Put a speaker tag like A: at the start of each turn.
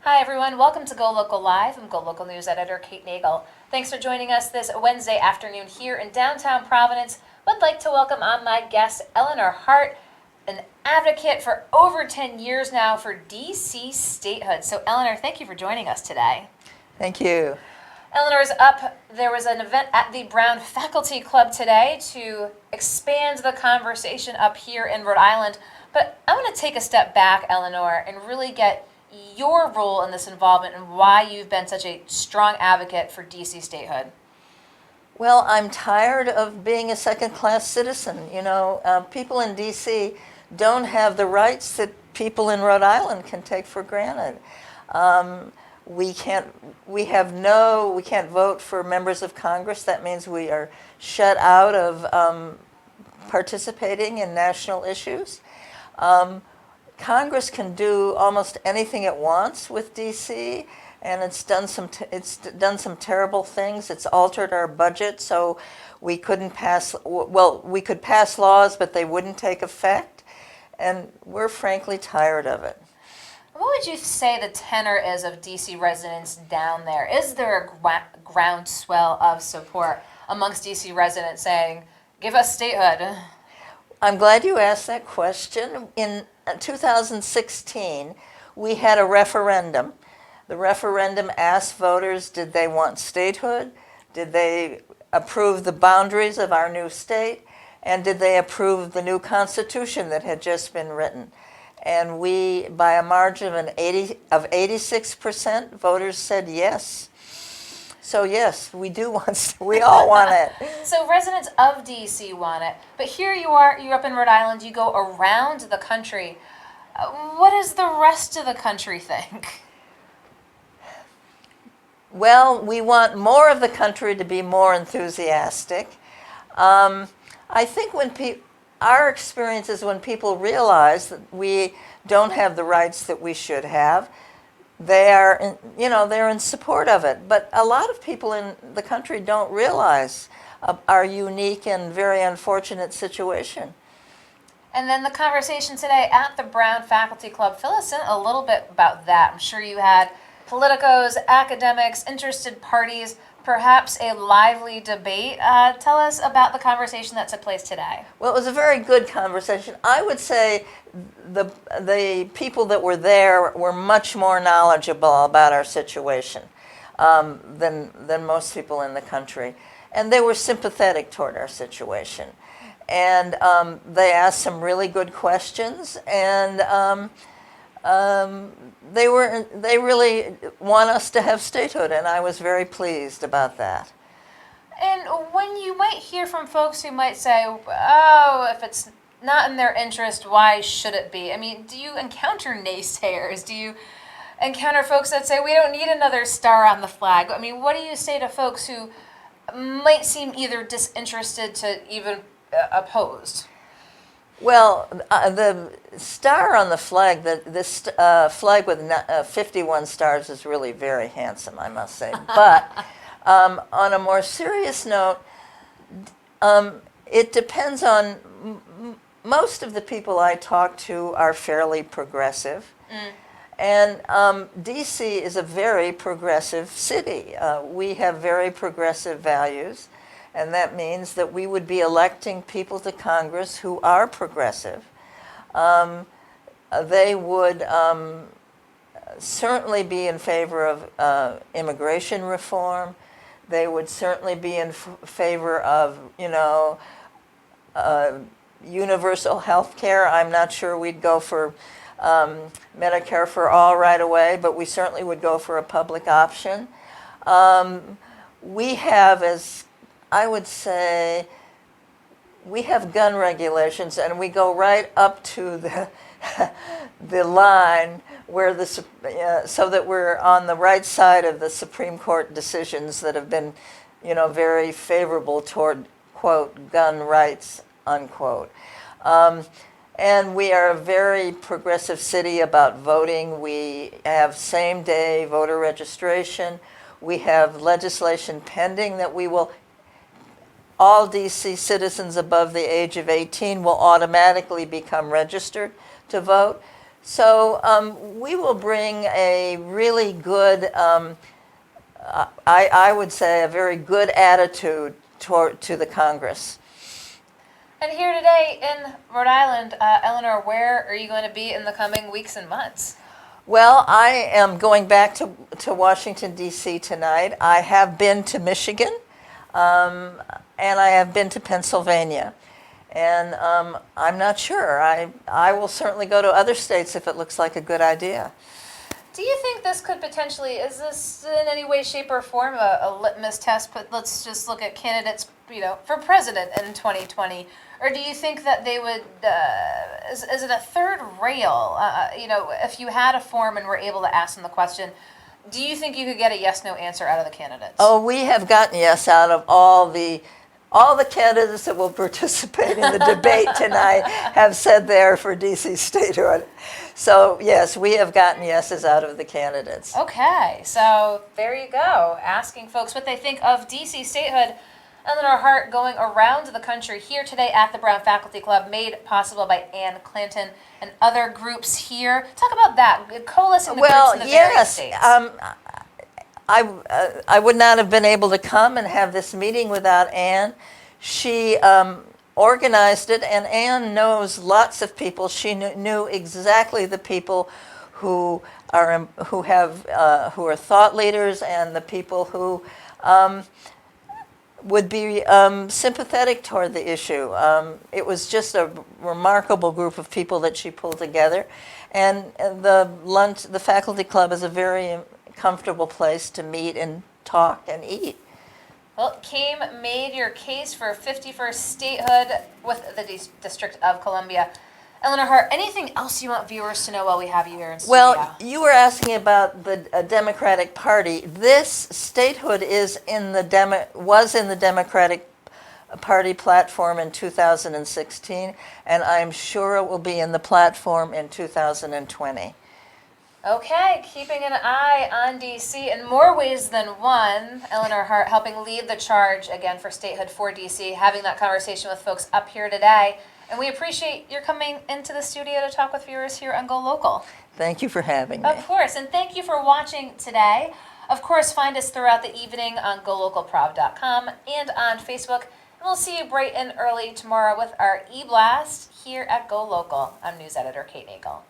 A: Hi, everyone. Welcome to GoLocal Live. I'm GoLocal News Editor Kate Nagel. Thanks for joining us this Wednesday afternoon here in downtown Providence. I'd like to welcome on my guest, Elinor Hart, an advocate for over 10 years now for D.C. statehood. So, Elinor, thank you for joining us today.
B: Thank you.
A: Elinor's up. There was an event at the Brown Faculty Club today to expand the conversation up here in Rhode Island. But I want to take a step back, Elinor, and really get your role in this involvement and why you've been such a strong advocate for D.C. statehood.
B: Well, I'm tired of being a second-class citizen. People in D.C. don't have the rights that people in Rhode Island can take for granted. We can't vote for members of Congress. That means we are shut out of participating in national issues. Congress can do almost anything it wants with D.C., and it's done some terrible things. It's altered our budget, so we couldn't pass. Well, we could pass laws, but they wouldn't take effect, and we're frankly tired of it.
A: What would you say the tenor is of D.C. residents down there? Is there a groundswell of support amongst D.C. residents saying, "Give us statehood"?
B: I'm glad you asked that question. In 2016, we had a referendum. The referendum asked voters, did they want statehood? Did they approve the boundaries of our new state? And did they approve the new Constitution that had just been written? And we, by a margin of 86%, voters said yes. So yes, we all want it.
A: So residents of D.C. want it, but here you're up in Rhode Island, you go around the country. What does the rest of the country think?
B: Well, we want more of the country to be more enthusiastic. I think our experience is when people realize that we don't have the rights that we should have, they're in support of it. But a lot of people in the country don't realize our unique and very unfortunate situation.
A: And then the conversation today at the Brown Faculty Club, fill us in a little bit about that. I'm sure you had politicos, academics, interested parties, perhaps a lively debate. Tell us about the conversation that took place today.
B: Well, it was a very good conversation. I would say the people that were there were much more knowledgeable about our situation than most people in the country. And they were sympathetic toward our situation. And they asked some really good questions, and they really want us to have statehood, and I was very pleased about that.
A: And when you might hear from folks who might say, oh, if it's not in their interest, why should it be? I mean, do you encounter naysayers? Do you encounter folks that say, we don't need another star on the flag? I mean, what do you say to folks who might seem either disinterested to even opposed?
B: Well, the star on the flag, this flag with 51 stars is really very handsome, I must say. But on a more serious note, it depends on, most of the people I talk to are fairly progressive. And D.C. is a very progressive city. We have very progressive values. And that means that we would be electing people to Congress who are progressive. They would certainly be in favor of immigration reform. They would certainly be in favor of, universal health care. I'm not sure we'd go for Medicare for all right away, but we certainly would go for a public option. We have, as I would say, we have gun regulations, and we go right up to the line where so that we're on the right side of the Supreme Court decisions that have been, very favorable toward, quote, gun rights, unquote. And we are a very progressive city about voting. We have same-day voter registration. We have legislation pending that all D.C. citizens above the age of 18 will automatically become registered to vote. So we will bring a really good, I would say, a very good attitude to the Congress.
A: And here today in Rhode Island, Elinor, where are you going to be in the coming weeks and months?
B: Well, I am going back to Washington, D.C. tonight. I have been to Michigan, and I have been to Pennsylvania. And I'm not sure. I will certainly go to other states if it looks like a good idea.
A: Do you think this could potentially, is this in any way, shape, or form a litmus test? But let's just look at candidates, for president in 2020. Or do you think that they would, is it a third rail? If you had a form and were able to ask them the question, do you think you could get a yes/no answer out of the candidates?
B: Oh, we have gotten yes out of all the candidates that will participate in the debate tonight have said they're for DC statehood. So, yes, we have gotten yeses out of the candidates.
A: Okay, so there you go. Asking folks what they think of DC statehood. Elinor Hart going around the country here today at the Brown Faculty Club, made possible by Ann Clanton and other groups here. Talk about that, coalescing the groups in the various states.
B: I would not have been able to come and have this meeting without Ann. She organized it, and Ann knows lots of people. She knew exactly the people who are thought leaders and the people who would be sympathetic toward the issue. It was just a remarkable group of people that she pulled together, and the faculty club is a very comfortable place to meet and talk and eat.
A: Well, made your case for 51st statehood with the District of Columbia. Elinor Hart, anything else you want viewers to know while we have you here in studio?
B: Well, you were asking about the Democratic Party. This statehood was in the Democratic Party platform in 2016, and I'm sure it will be in the platform in 2020.
A: Okay, keeping an eye on D.C. in more ways than one. Elinor Hart helping lead the charge again for statehood for D.C., having that conversation with folks up here today. And we appreciate your coming into the studio to talk with viewers here on GoLocal.
B: Thank you for having me.
A: Of course, and thank you for watching today. Of course, find us throughout the evening on GoLocalProv.com and on Facebook. And we'll see you bright and early tomorrow with our e-blast here at GoLocal. I'm News Editor Kate Nagel.